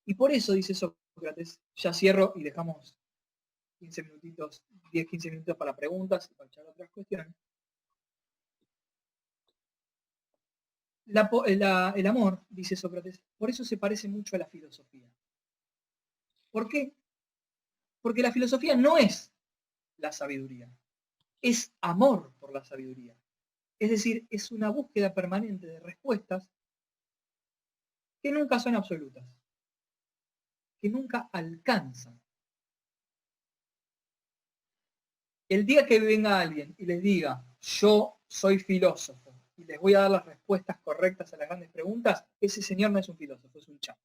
Y por eso, dice Sócrates, ya cierro y dejamos 15 minutitos, 10-15 minutos para preguntas y para echar otras cuestiones. El amor, dice Sócrates, por eso se parece mucho a la filosofía. ¿Por qué? Porque la filosofía no es la sabiduría, es amor por la sabiduría. Es decir, es una búsqueda permanente de respuestas que nunca son absolutas, que nunca alcanzan. El día que venga alguien y les diga, yo soy filósofo, y les voy a dar las respuestas correctas a las grandes preguntas, ese señor no es un filósofo, es un champ.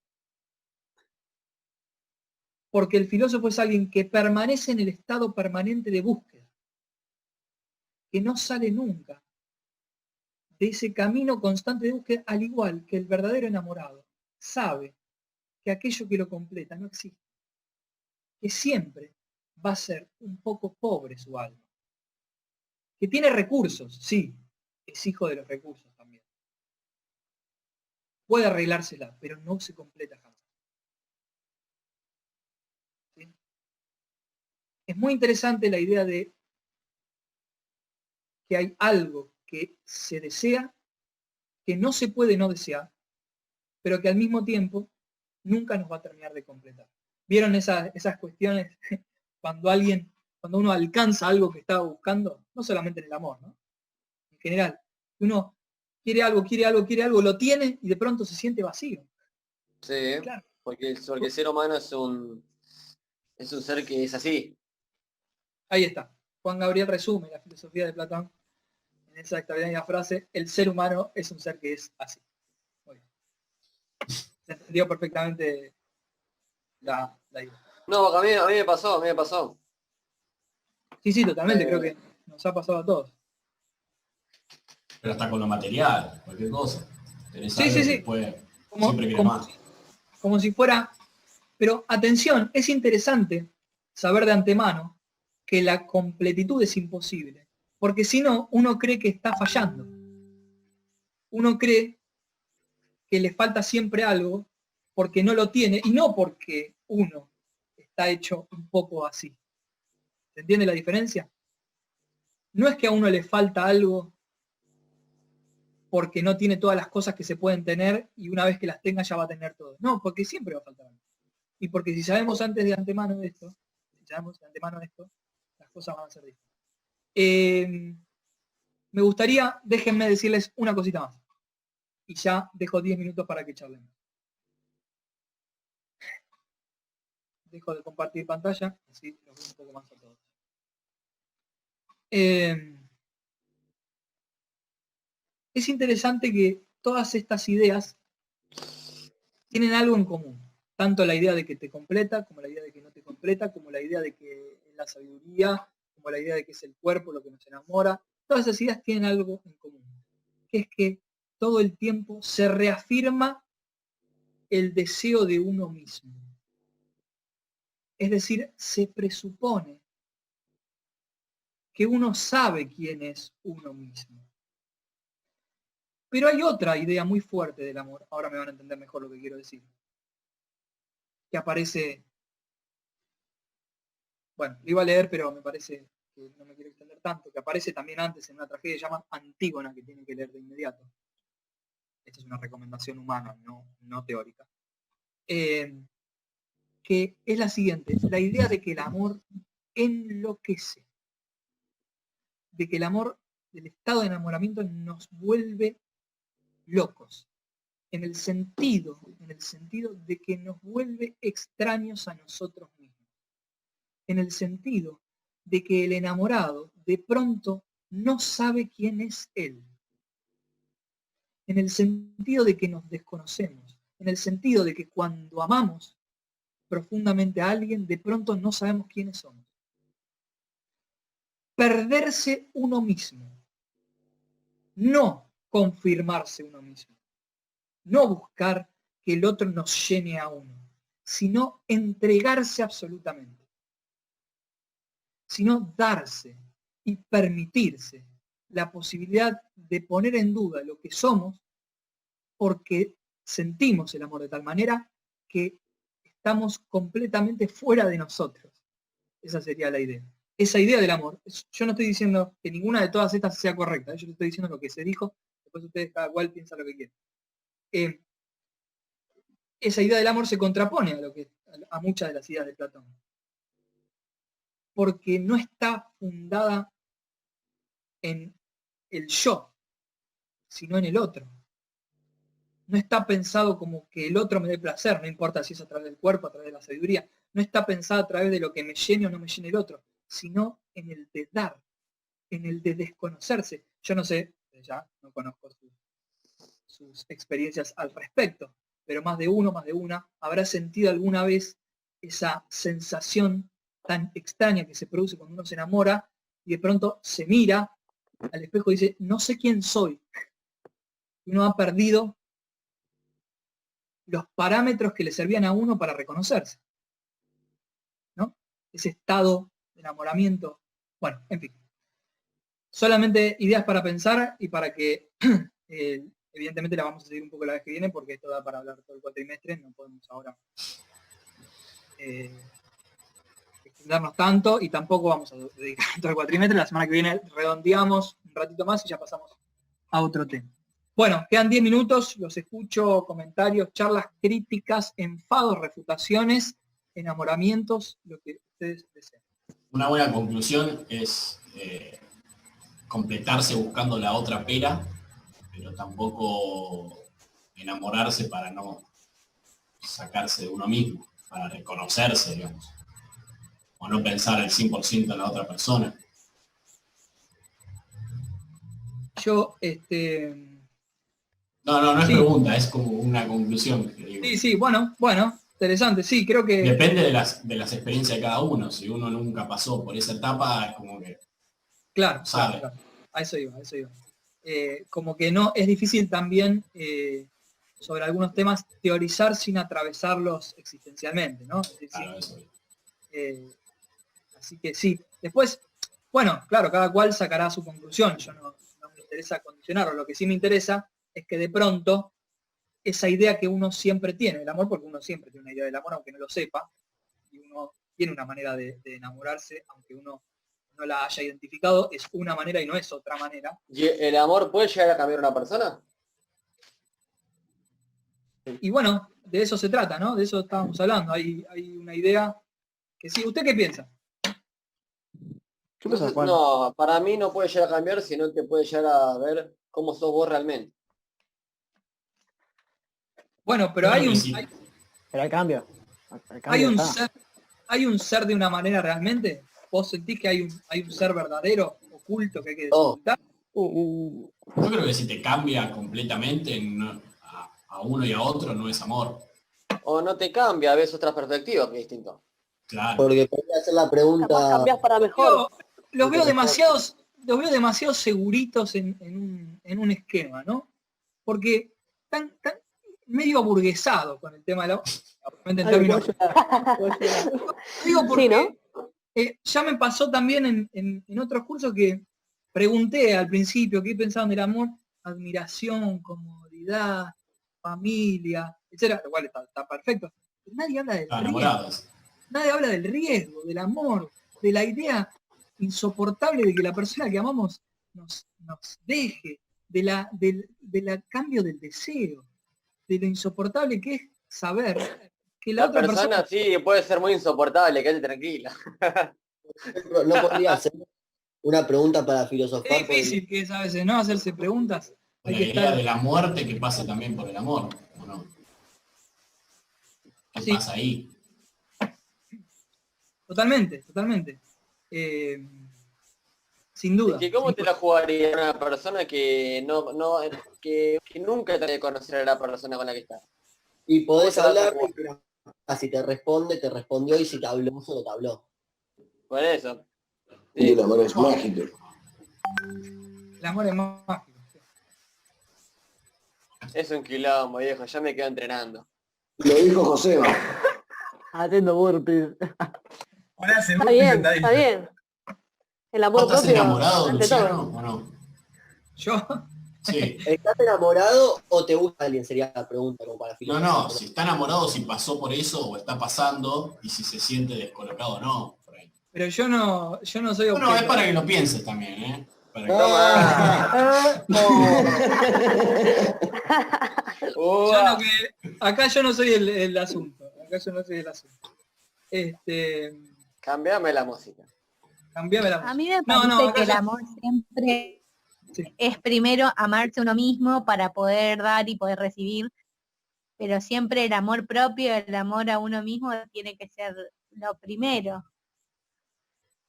Porque el filósofo es alguien que permanece en el estado permanente de búsqueda, que no sale nunca de ese camino constante de búsqueda, al igual que el verdadero enamorado sabe que aquello que lo completa no existe, que siempre va a ser un poco pobre su alma, que tiene recursos, sí, es hijo de los recursos también. Puede arreglársela, pero no se completa jamás. ¿Sí? Es muy interesante la idea de que hay algo que se desea, que no se puede no desear, pero que al mismo tiempo nunca nos va a terminar de completar. ¿Vieron esas cuestiones cuando uno alcanza algo que estaba buscando? No solamente en el amor, ¿no? En general, uno quiere algo, lo tiene y de pronto se siente vacío. Sí, Claro. porque el ser humano es un ser que es así. Ahí está. Juan Gabriel resume la filosofía de Platón en esa extraordinaria frase, el ser humano es un ser que es así. Muy bien. Se entendió perfectamente la idea. No, a mí me pasó. Sí, totalmente, creo que nos ha pasado a todos. Pero hasta con lo material, cualquier cosa. Tenés Sí, algo sí, que sí. después siempre quiere más. Como si fuera... Pero atención, es interesante saber de antemano que la completitud es imposible. Porque si no, uno cree que está fallando. Uno cree que le falta siempre algo porque no lo tiene y no porque uno está hecho un poco así. ¿Se entiende la diferencia? No es que a uno le falta algo porque no tiene todas las cosas que se pueden tener y una vez que las tenga ya va a tener todo. No, porque siempre va a faltar algo. Y porque si sabemos antes de antemano esto, las cosas van a ser distintas. Me gustaría, déjenme decirles una cosita más. Y ya dejo 10 minutos para que charlemos. Dejo de compartir pantalla, así los veo un poco más a todos. Es interesante que todas estas ideas tienen algo en común. Tanto la idea de que te completa, como la idea de que no te completa, como la idea de que es la sabiduría, como la idea de que es el cuerpo lo que nos enamora. Todas esas ideas tienen algo en común, que es que todo el tiempo se reafirma el deseo de uno mismo. Es decir, se presupone que uno sabe quién es uno mismo. Pero hay otra idea muy fuerte del amor, ahora me van a entender mejor lo que quiero decir, que aparece, bueno, lo iba a leer, pero me parece que no me quiero extender tanto, que aparece también antes en una tragedia llamada Antígona, que tiene que leer de inmediato. Esta es una recomendación humana, no teórica. Que es la siguiente, la idea de que el amor enloquece, de que el amor, el estado de enamoramiento nos vuelve locos, en el sentido de que nos vuelve extraños a nosotros mismos, en el sentido de que el enamorado de pronto no sabe quién es él. en el sentido de que nos desconocemos, en el sentido de que cuando amamos profundamente a alguien, de pronto no sabemos quiénes somos. Perderse uno mismo, no confirmarse uno mismo, no buscar que el otro nos llene a uno, sino entregarse absolutamente, sino darse y permitirse la posibilidad de poner en duda lo que somos porque sentimos el amor de tal manera que estamos completamente fuera de nosotros. Esa sería la idea. Esa idea del amor, yo no estoy diciendo que ninguna de todas estas sea correcta, yo estoy diciendo lo que se dijo, después ustedes cada cual piensa lo que quiere. Esa idea del amor se contrapone a muchas de las ideas de Platón, porque no está fundada en el yo, sino en el otro. No está pensado como que el otro me dé placer, no importa si es a través del cuerpo, a través de la sabiduría. No está pensado a través de lo que me llene o no me llene el otro, sino en el de dar, en el de desconocerse. Yo no sé, ya no conozco sus experiencias al respecto, pero más de uno, más de una, habrá sentido alguna vez esa sensación tan extraña que se produce cuando uno se enamora y de pronto se mira al espejo y dice, no sé quién soy. Y uno ha perdido los parámetros que le servían a uno para reconocerse, ¿no? Ese estado de enamoramiento. Bueno, en fin. Solamente ideas para pensar y para que, evidentemente la vamos a seguir un poco la vez que viene, porque esto da para hablar todo el cuatrimestre, no podemos ahora extendernos tanto y tampoco vamos a dedicar todo el cuatrimestre. La semana que viene redondeamos un ratito más y ya pasamos a otro tema. Bueno, quedan 10 minutos, los escucho, comentarios, charlas, críticas, enfados, refutaciones, enamoramientos, lo que ustedes deseen. Una buena conclusión es completarse buscando la otra pera, pero tampoco enamorarse para no sacarse de uno mismo, para reconocerse, digamos, o no pensar al 100% en la otra persona. Yo, No es sí. pregunta, es como una conclusión que digo. Sí, bueno, interesante, sí, creo que... Depende de las experiencias de cada uno. Si uno nunca pasó por esa etapa, es como que... Claro, sabe. claro. A eso iba. Como que no, es difícil también sobre algunos temas teorizar sin atravesarlos existencialmente, ¿no? Es decir, Claro, eso. Así que sí. Después, bueno, claro, cada cual sacará su conclusión. Yo no me interesa condicionarlo. Lo que sí me interesa es que de pronto esa idea que uno siempre tiene del amor, porque uno siempre tiene una idea del amor, aunque no lo sepa, y uno tiene una manera de enamorarse, aunque uno no la haya identificado, es una manera y no es otra manera. ¿Y el amor puede llegar a cambiar a una persona? Y bueno, de eso se trata, ¿no? De eso estábamos hablando. Hay una idea que sí. ¿Usted qué piensa? Entonces, no, para mí no puede llegar a cambiar, sino que puede llegar a ver cómo sos vos realmente. Bueno, pero Claro hay que un, sí. Pero hay cambio. hay un ser de una manera realmente. ¿Vos sentís que hay un ser verdadero, oculto, que hay que Oh. desocultar? Yo creo que si te cambia completamente a uno y a otro, no es amor. O no te cambia, ves otras perspectivas, que es distinto. Claro. Porque podría hacer la Capaz pregunta. cambiás para mejor. Los veo demasiado seguritos en un esquema, ¿no? Porque están medio aburguesados con el tema de la... Obviamente en términos... Digo porque Sí, ¿no? ya me pasó también en otros cursos que pregunté al principio qué pensaban del amor, admiración, comodidad, familia, etcétera, lo cual está perfecto. Pero nadie habla del Están riesgo. enamorados. Nadie habla del riesgo, del amor, de la idea insoportable de que la persona que amamos nos deje, de la cambio del deseo, de lo insoportable que es saber que la otra persona... Sí, puede ser muy insoportable, quédate tranquila. No podría hacer una pregunta para filosofar. Es difícil que es a veces, ¿no? Hacerse preguntas. La Hay que idea estar... de la muerte que pasa también por el amor, ¿o no? ¿Qué Sí. pasa ahí? Totalmente. sin duda. Es que ¿cómo te la jugaría una persona que que nunca te de conocer a la persona con la que está? Y podés ¿Cómo te vas a hablar, jugar? si te responde, te respondió, y si te habló, solo te habló. Por eso. Y Sí. el amor es mágico. El amor es mágico. Sí. Es un quilombo, viejo, ya me quedo entrenando. Lo dijo Josema. Haciendo burpees. Ahora se Está bien, está bien. El amor ¿Vos estás propio enamorado, ante Luciano, todo. o no? Yo, Sí. ¿Estás enamorado o te gusta alguien? Sería la pregunta como para No, filosofar. no, si está enamorado, si pasó por eso o está pasando, y si se siente descolocado o no. Por ahí. pero yo no soy Bueno, es objeto. para que lo pienses también, ¿eh? Para que- Yo no acá yo no soy el asunto. Acá yo no soy el asunto. Cambiame la música. Cambiame la A música. mí me No, parece no, acá que el yo- amor siempre Sí. es primero amarse uno mismo para poder dar y poder recibir, pero siempre el amor propio, el amor a uno mismo tiene que ser lo primero.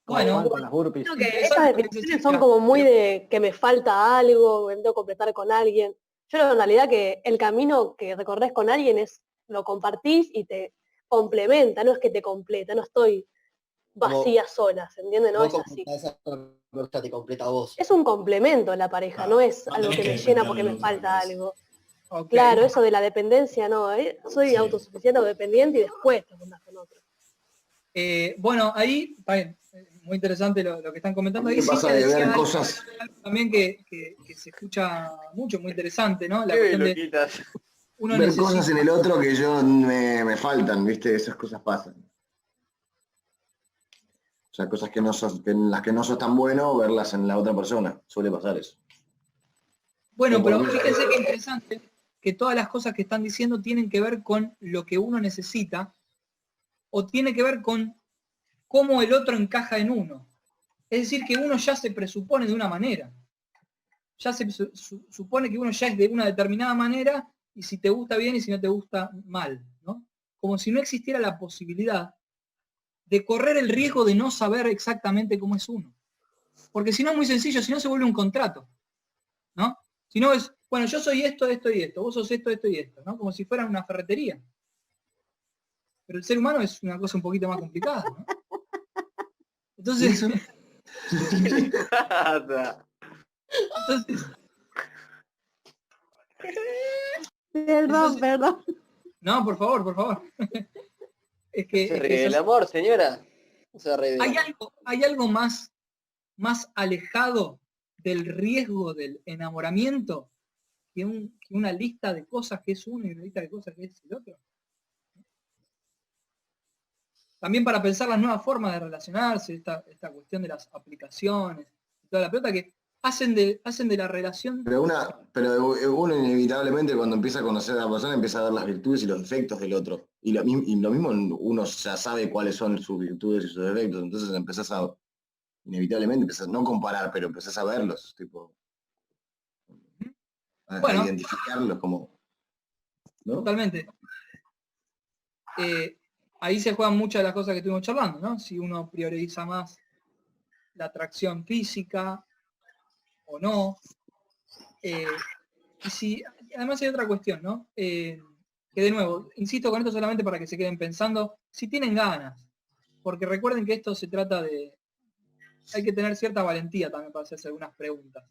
Bueno, Con las burpees. Creo que Exacto, estas definiciones son como muy de que me falta algo, que me tengo que completar con alguien. Yo creo en realidad que el camino que recorres con alguien lo compartís y te complementa, no es que te completa, no estoy vacía sola, ¿se entiende? No Vos es así. completás a otra persona, te completa a vos. Es un complemento la pareja, Claro, no es no algo tenés que que me llena depender porque del me otro, me falta parece. algo. ok. Claro, eso de la dependencia no, soy Sí. autosuficiente o dependiente y después te juntas con otro. Bueno, ahí, está bien, muy interesante lo que están comentando. Ahí ¿Qué sí pasa que de decía ver algo cosas? también que se escucha mucho, muy interesante, ¿no? La ¿Qué cuestión de loquitas? uno Ver necesita... cosas en el otro que yo me faltan, ¿viste? Esas cosas pasan. O sea, cosas que en las que no sos tan bueno, verlas en la otra persona. Suele pasar eso. Bueno, Por pero mí. fíjense qué interesante que todas las cosas que están diciendo tienen que ver con lo que uno necesita o tiene que ver con cómo el otro encaja en uno. Es decir, que uno ya se presupone de una manera. Ya se supone que uno ya es de una determinada manera y si te gusta bien y si no te gusta mal, ¿no? Como si no existiera la posibilidad de correr el riesgo de no saber exactamente cómo es uno. Porque si no es muy sencillo, si no se vuelve un contrato, ¿no? Si no es, bueno, yo soy esto, esto y esto, vos sos esto, esto y esto, ¿no? Como si fuera una ferretería. Pero el ser humano es una cosa un poquito más complicada, ¿no? Entonces, Perdón. no, por favor, por favor. Es que, Se es que ríe es del así. amor, señora. Se ríe del amor. Hay algo más alejado del riesgo del enamoramiento que una lista de cosas que es uno y una lista de cosas que es el otro. También para pensar las nuevas formas de relacionarse, esta cuestión de las aplicaciones, toda la pelota que hacen de la relación. Pero uno inevitablemente cuando empieza a conocer a la persona empieza a ver las virtudes y los defectos del otro. Y lo mismo uno ya sabe cuáles son sus virtudes y sus defectos. Entonces inevitablemente empezás, no comparar, pero empezás a verlos, tipo, a identificarlos como, ¿no? Totalmente. Ahí se juegan muchas de las cosas que estuvimos charlando, ¿no? Si uno prioriza más la atracción física o no. Y además hay otra cuestión, ¿no? Que de nuevo, insisto con esto solamente para que se queden pensando, si tienen ganas, porque recuerden que esto se trata de, hay que tener cierta valentía también para hacerse algunas preguntas.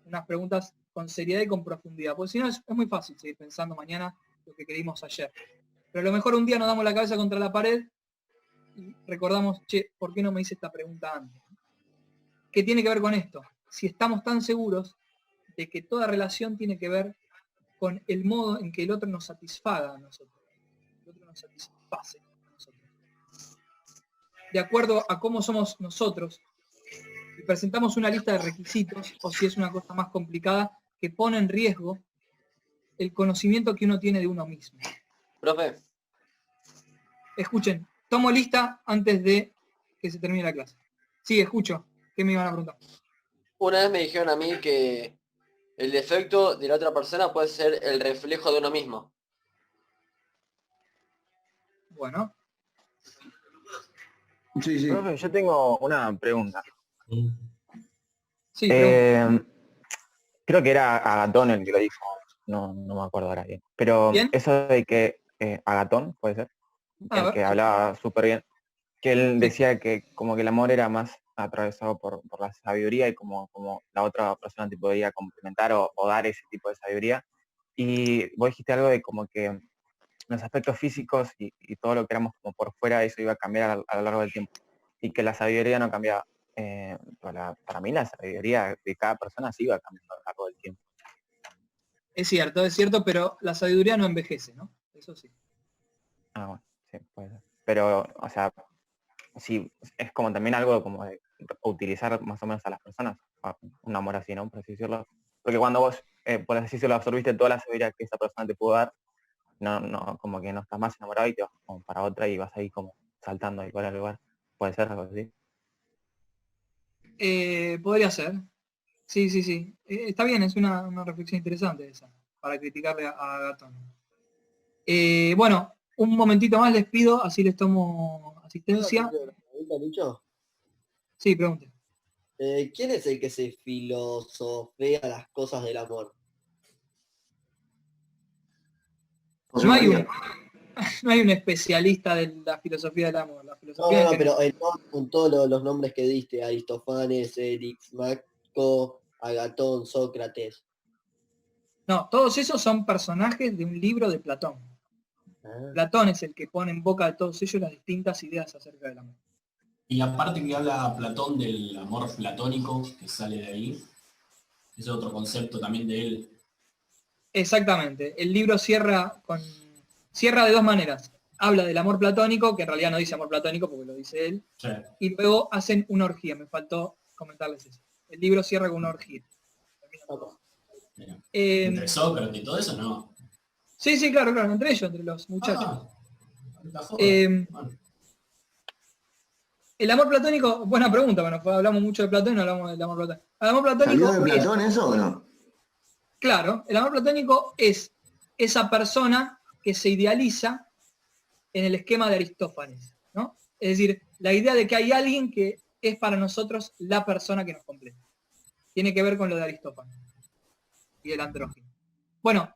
Unas preguntas con seriedad y con profundidad, porque si no es muy fácil seguir pensando mañana lo que creímos ayer. Pero a lo mejor un día nos damos la cabeza contra la pared y recordamos, che, ¿por qué no me hice esta pregunta antes? ¿Qué tiene que ver con esto? Si estamos tan seguros de que toda relación tiene que ver con el modo en que el otro nos satisfaga a nosotros. El otro nos satisface a nosotros. De acuerdo a cómo somos nosotros, y presentamos una lista de requisitos, o si es una cosa más complicada, que pone en riesgo el conocimiento que uno tiene de uno mismo. Profe, Escuchen, tomo lista antes de que se termine la clase. Sí, escucho. ¿Qué me iban a preguntar? una vez me dijeron a mí que el defecto de la otra persona puede ser el reflejo de uno mismo. Bueno. Sí, sí. Profe, yo tengo una pregunta. Sí, pregunta. Creo que era Agatón el que lo dijo, no me acuerdo ahora bien. Pero ¿Quién? eso de que Agatón, puede ser, A el ver, que sí. hablaba súper bien, que él Sí. decía que como que el amor era más atravesado por la sabiduría y como la otra persona te podía complementar o dar ese tipo de sabiduría. Y vos dijiste algo de como que los aspectos físicos y todo lo que éramos como por fuera, eso iba a cambiar a lo largo del tiempo. Y que la sabiduría no cambiaba. Para mí la sabiduría de cada persona sí iba cambiando a lo largo del tiempo. Es cierto, pero la sabiduría no envejece, ¿no? Eso sí. Ah, bueno, sí, puede ser. Pero, o sea, sí, es como también algo como de utilizar más o menos a las personas, un amor así, ¿no? Por así decirlo. Porque cuando vos, por así decirlo, absorbiste toda la sabiduría que esa persona te pudo dar, no, como que no estás más enamorado y te vas como para otra y vas ahí como saltando de lugar a lugar. Puede ser algo así. Podría ser. Sí, sí, sí. Está bien, es una reflexión interesante esa, para criticarle a Gatón. Bueno, un momentito más les pido, así les tomo ¿Puedo asistencia. hacerte una pregunta, Lucho? Sí, pregunte. ¿Quién es el que se filosofea las cosas del amor? José No hay un, María. no hay un especialista de la filosofía del amor. La No, filosofía en general. pero en todos los nombres que diste, Aristófanes, Marco, Agatón, Sócrates. No, todos esos son personajes de un libro de Platón. Ah, Platón es el que pone en boca de todos ellos las distintas ideas acerca del amor. Y aparte que habla Platón del amor platónico, que sale de ahí, es otro concepto también de él. Exactamente. El libro cierra de dos maneras. Habla del amor platónico, que en realidad no dice amor platónico porque lo dice él, Sí. y luego hacen una orgía. Me faltó comentarles eso. El libro cierra con una orgía. Mira. Eh, Entre Sócrates y todo eso, no. sí, sí, claro, entre ellos, entre los muchachos. La joda. Eh, Bueno. el amor platónico, buena pregunta, bueno, hablamos mucho de Platón y no hablamos del amor platónico. El amor platónico ¿Salió de es, Platón eso o no? claro, el amor platónico es esa persona que se idealiza en el esquema de Aristófanes, ¿no? Es decir, la idea de que hay alguien que es para nosotros la persona que nos completa. Tiene que ver con lo de Aristófanes y el andrógino. Bueno,